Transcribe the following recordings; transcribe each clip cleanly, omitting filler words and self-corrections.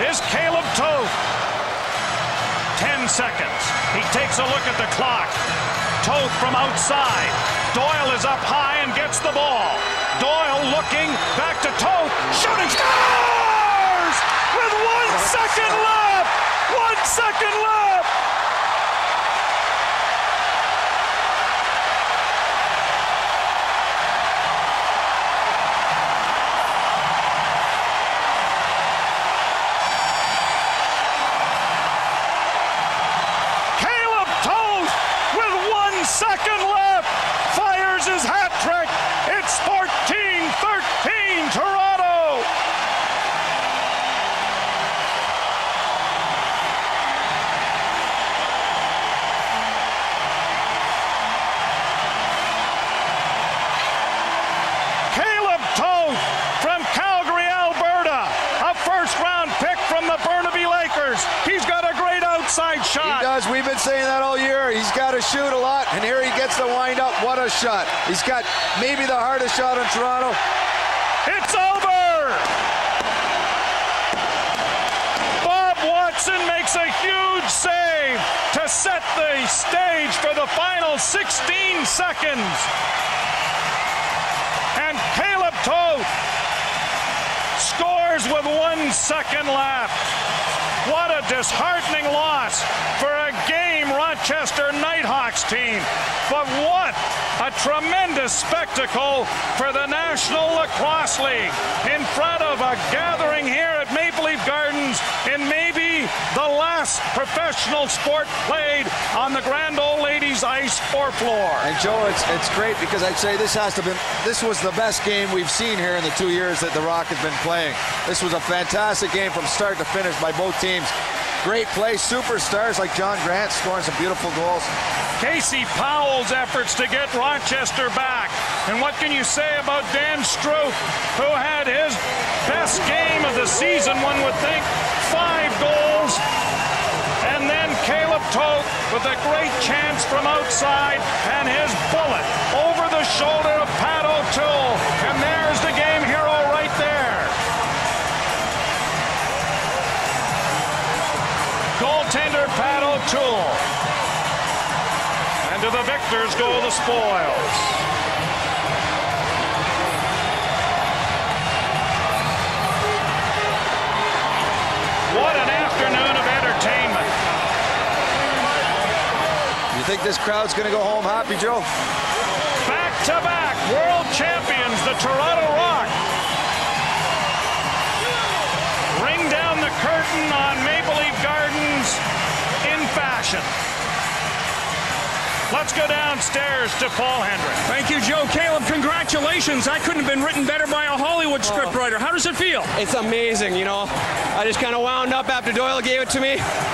is Kaleb Toth. 10 seconds. He takes a look at the clock. Toth from outside. Doyle is up high and gets the ball. Doyle looking back to Toth. Shooting. Scores! With 1 second left. 1 second left. Second left, fires his hat trick. It's 14-13 Toronto. Kaleb Toth from Calgary, Alberta, a first-round pick from the Burnaby Lakers. He's got a great outside shot. He does. We've been saying that all year. He's got to shoot a lot, and here he gets the wind up. What a shot. He's got maybe the hardest shot in Toronto. It's over. Bob Watson makes a huge save to set the stage for the final 16 seconds. And Kaleb Toth scores with 1 second left. What a disheartening loss for a game Rochester Knighthawks team. But what a tremendous spectacle for the National Lacrosse League in front of a gathering here at Maple Leaf Gardens in maybe the last professional sport played on the Grand Ole Ladies ice or floor. And Joe, it's great because I'd say this was the best game we've seen here in the 2 years that the Rock has been playing. This was a fantastic game from start to finish by both teams. Great play, superstars like John Grant scoring some beautiful goals. Casey Powell's efforts to get Rochester back. And what can you say about Dan Stroop, who had his best game of the season, one would think, 5 goals. And then Kaleb Toth with a great chance from outside and his bullet over the shoulder of Pat O'Toole. And there's the game hero right there. Goaltender Pat O'Toole. And to the victors go the spoils. What an afternoon of entertainment. You think this crowd's going to go home happy, Joe? Back-to-back world champions, the Toronto Rock. Ring down the curtain on Maple Leaf Gardens in fashion. Let's go downstairs to Paul Hendrick. Thank you, Joe. Kaleb, congratulations. That couldn't have been written better by a Hollywood scriptwriter. How does it feel? It's amazing, you know. I just kind of wound up after Doyle gave it to me,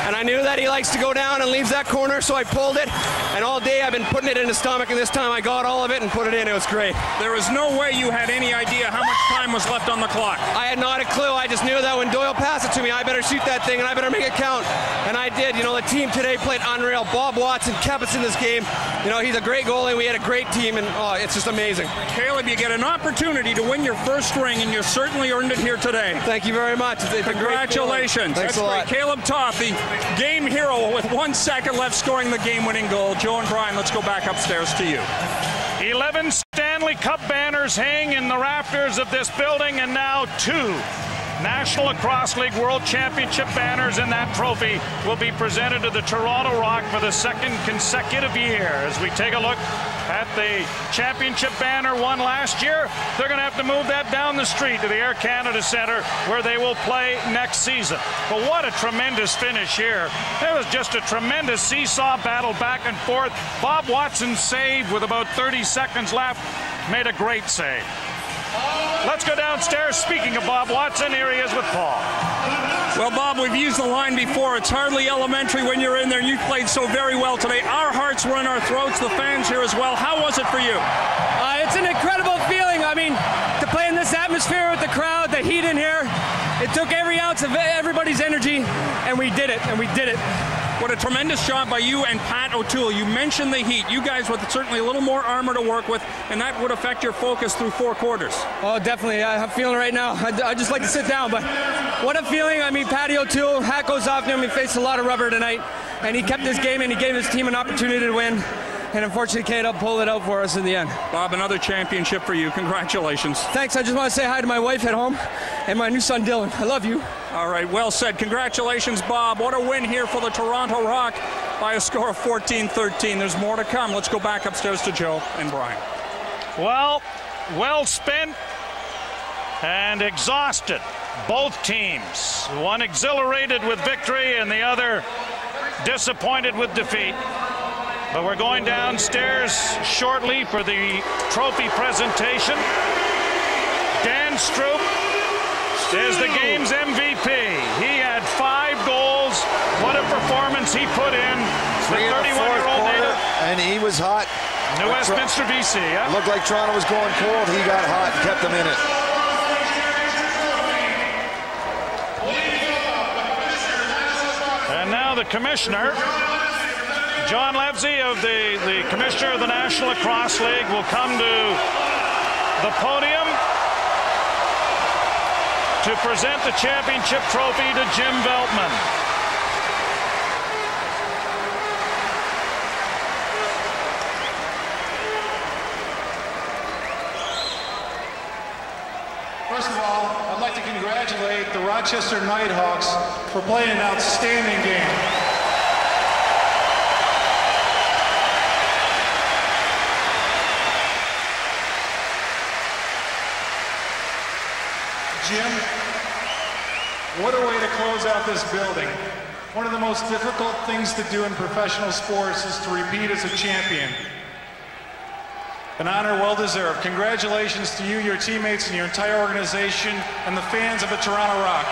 and I knew that he likes to go down and leaves that corner, so I pulled it. And all day I've been putting it in his stomach, and this time I got all of it and put it in. It was great. There is no way you had any idea how much time was left on the clock. I had not a clue. I just knew that when Doyle passed it to me, I better shoot that thing, and I better make it count. And I did. You know, the team today played unreal. Bob Watson kept us in this game. You know, he's a great goalie. We had a great team, and it's just amazing. Kaleb, you get an opportunity to win your first ring, and you certainly earned it here today. Thank you very much. Congratulations. Thanks a lot. Kaleb Toth, the game hero with 1 second left, scoring the game-winning goal. Joe and Brian, let's go back upstairs to you. 11 Stanley Cup banners hang in the rafters of this building, and now 2 National Lacrosse League World Championship banners, and that trophy will be presented to the Toronto Rock for the 2nd consecutive year. As we take a look at the championship banner won last year, they're going to have to move that down the street to the Air Canada Centre where they will play next season. But what a tremendous finish here. It was just a tremendous seesaw battle back and forth. Bob Watson saved with about 30 seconds left, made a great save. Let's go downstairs. Speaking of Bob Watson, here he is with Paul. Well, Bob, we've used the line before. It's hardly elementary when you're in there. You played so very well today. Our hearts were in our throats, the fans here as well. How was it for you? It's an incredible feeling. I mean, to play in this atmosphere with the crowd, the heat in here, It took every ounce of everybody's energy, and we did it, and we did it. What a tremendous job by you and Pat O'Toole. You mentioned the heat. You guys with certainly a little more armor to work with, and that would affect your focus through 4 quarters. Oh, definitely. I'm feeling it right now. I'd just like to sit down, but what a feeling. I mean, Patty O'Toole, hat goes off to him. He faced a lot of rubber tonight, and he kept his game, and he gave his team an opportunity to win. And unfortunately, Kaleb pulled it out for us in the end. Bob, another championship for you. Congratulations. Thanks. I just want to say hi to my wife at home and my new son, Dylan. I love you. All right, well said. Congratulations, Bob. What a win here for the Toronto Rock by a score of 14-13. There's more to come. Let's go back upstairs to Joe and Brian. Well spent and exhausted. Both teams. One exhilarated with victory and the other disappointed with defeat. But we're going downstairs shortly for the trophy presentation. Dan Stroop is the game's MVP. He had 5 goals. What a performance he put in. The 31-year-old native. And he was hot. New Westminster, BC. Yeah? Looked like Toronto was going cold. He got hot and kept them in it. And now the commissioner, John Levesey, of the commissioner of the National Lacrosse League, will come to the podium to present the championship trophy to Jim Veltman. First of all, I'd like to congratulate the Rochester Knighthawks for playing an outstanding game. Jim, what a way to close out this building. One of the most difficult things to do in professional sports is to repeat as a champion. An honor well deserved. Congratulations to you, your teammates, and your entire organization, and the fans of the Toronto Rock.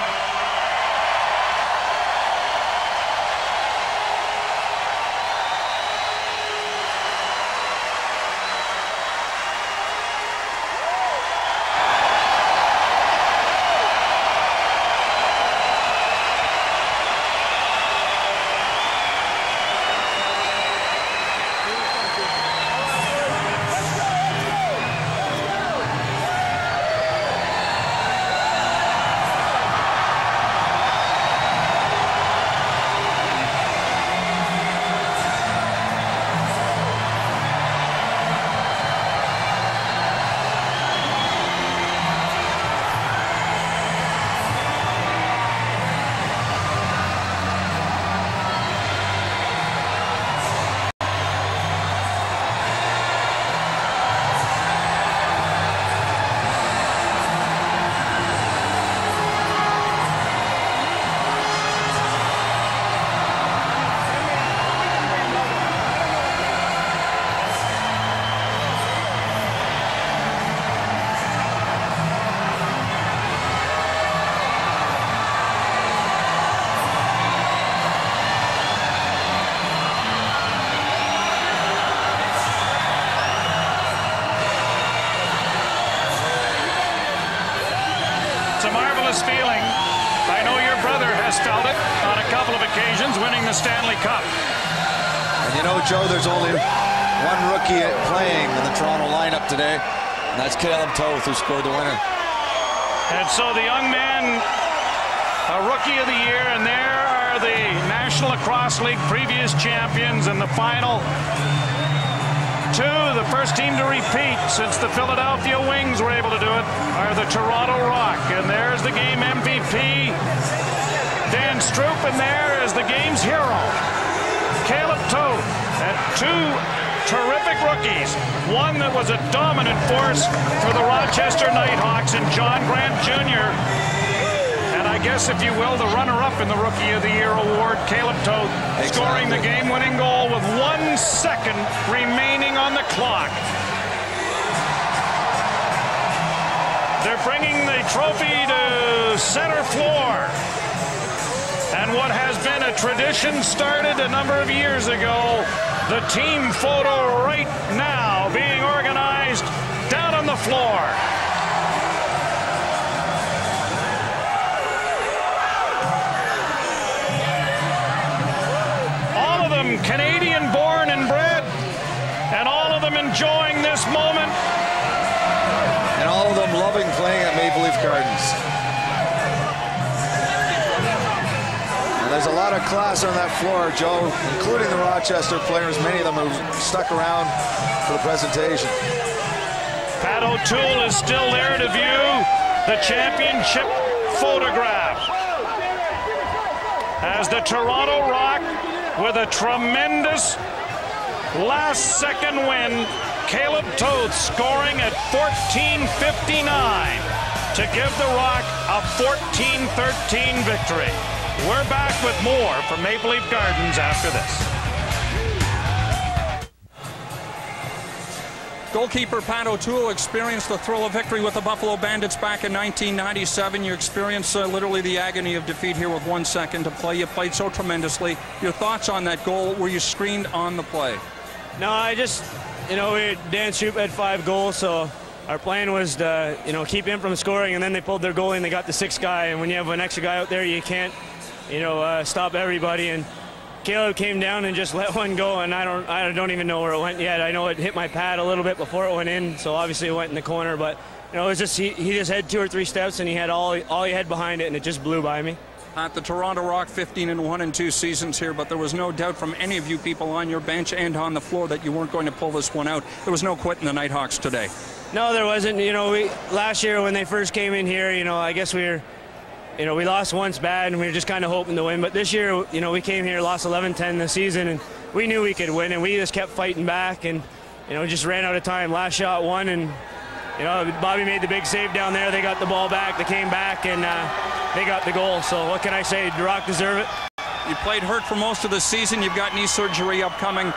Feeling. I know your brother has felt it on a couple of occasions, winning the Stanley Cup. And you know, Joe, there's only one rookie playing in the Toronto lineup today, and that's Kaleb Toth, who scored the winner. And so the young man, a rookie of the year, and there are the National Lacrosse League previous champions in the final 2. The first team to repeat since the Philadelphia Wings were able to do it are the Toronto Rock. And there's the game MVP, Dan Stroop, and there is the game's hero, Kaleb Toth. And 2 terrific rookies. One that was a dominant force for the Rochester Knighthawks and John Grant Jr. And I guess, if you will, the runner-up in the Rookie of the Year award, Kaleb Toth, scoring the game-winning goal with 1 second remaining on the clock. They're bringing the trophy to center floor. And what has been a tradition started a number of years ago, the team photo right now being organized down on the floor. enjoying this moment. And all of them loving playing at Maple Leaf Gardens. And there's a lot of class on that floor, Joe, including the Rochester players, many of them who stuck around for the presentation. Pat O'Toole is still there to view the championship photograph as the Toronto Rock, with a tremendous last-second win, Kaleb Toth scoring at 14:59 to give the Rock a 14-13 victory. We're back with more from Maple Leaf Gardens after this. Goalkeeper Pat O'Toole experienced the thrill of victory with the Buffalo Bandits back in 1997. You experienced literally the agony of defeat here with 1 second to play. You played so tremendously. Your thoughts on that goal? Were you screened on the play? No, I just, Dan Shoup had 5 goals, so our plan was to, keep him from scoring, and then they pulled their goalie and they got the 6th guy, and when you have an extra guy out there, you can't, stop everybody. And Kaleb came down and just let one go, and I don't even know where it went yet. I know it hit my pad a little bit before it went in, so obviously it went in the corner. But it was just he just had 2 or 3 steps, and he had all he had behind it, and it just blew by me. At the Toronto Rock, 15-1 in 2 seasons here, but there was no doubt from any of you people on your bench and on the floor that you weren't going to pull this one out. There was no quitting the Knighthawks today. No, there wasn't. Last year when they first came in here, I guess we were. We lost once bad, and we were just kind of hoping to win. But this year, we came here, lost 11-10 this season, and we knew we could win, and we just kept fighting back, and, just ran out of time. Last shot won, and, Bobby made the big save down there. They got the ball back. They came back, and they got the goal. So what can I say? The Rock deserve it. You played hurt for most of the season. You've got knee surgery upcoming.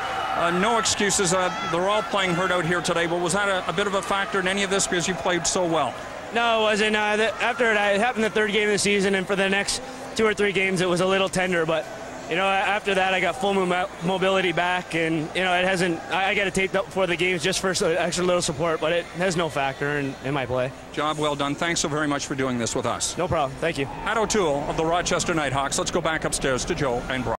No excuses. They're all playing hurt out here today, but was that a bit of a factor in any of this because you played so well? No, it wasn't. After it happened the 3rd game of the season, and for the next 2 or 3 games, it was a little tender. But, after that, I got full mobility back, and, it hasn't. I got it taped up before the games just for extra little support, but it has no factor in my play. Job well done. Thanks so very much for doing this with us. No problem. Thank you. Pat O'Toole of the Rochester Knighthawks. Let's go back upstairs to Joe and Brian.